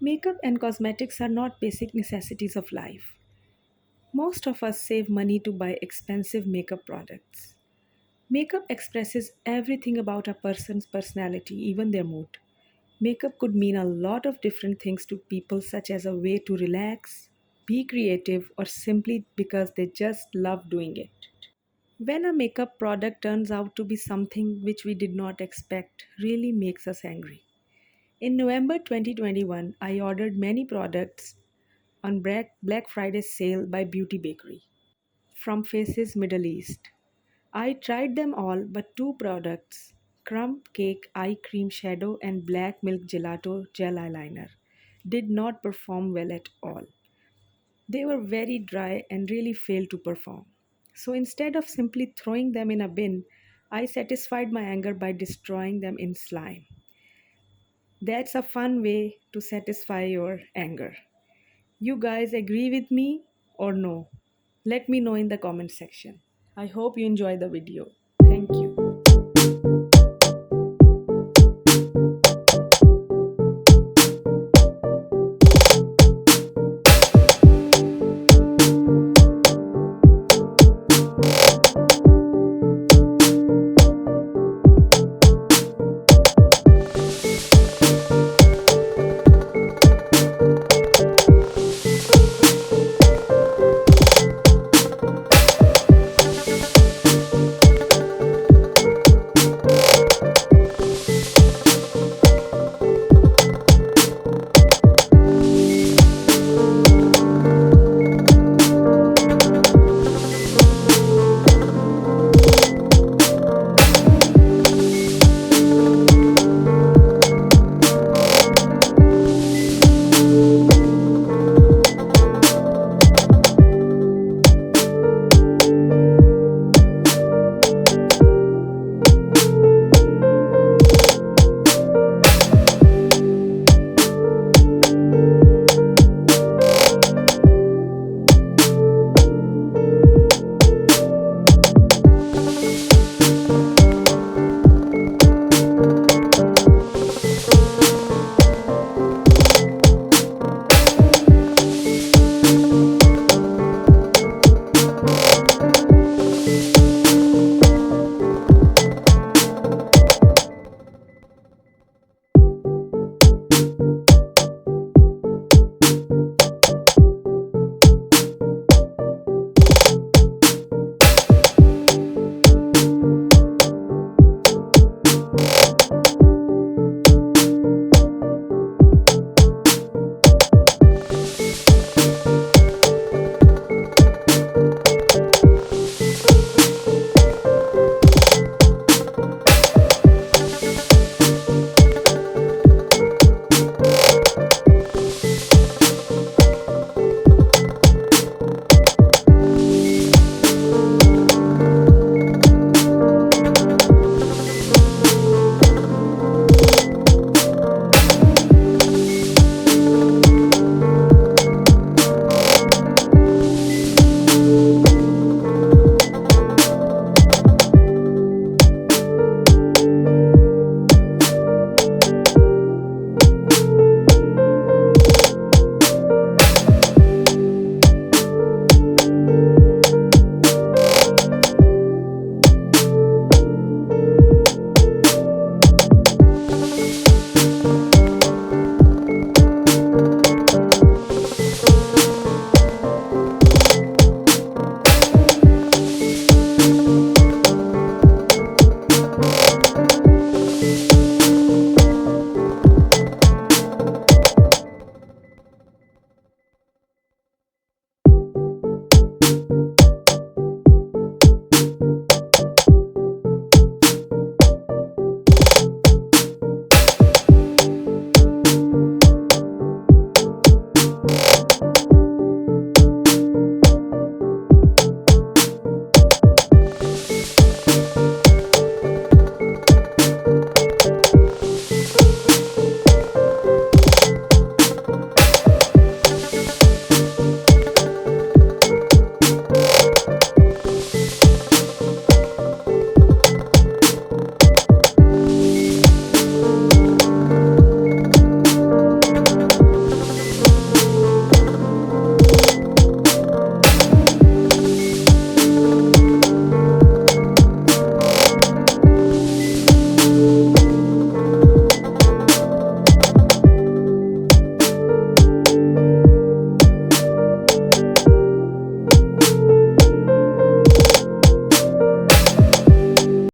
Makeup and cosmetics are not basic necessities of life. Most of us save money to buy expensive makeup products. Makeup expresses everything about a person's personality, even their mood. Makeup could mean a lot of different things to people, such as a way to relax, be creative, or simply because they just love doing it. When a makeup product turns out to be something which we did not expect, really makes us angry. In November 2021, I ordered many products on Black Friday sale by Beauty Bakery from Faces Middle East. I tried them all but two products, Crumb Cake Eye Cream Shadow and Black Milk Gelato Gel Eyeliner, did not perform well at all. They were very dry and really failed to perform. So instead of simply throwing them in a bin, I satisfied my anger by destroying them in slime. That's a fun way to satisfy your anger. You guys agree with me or no? Let me know in the comment section. I hope you enjoy the video. Thank you.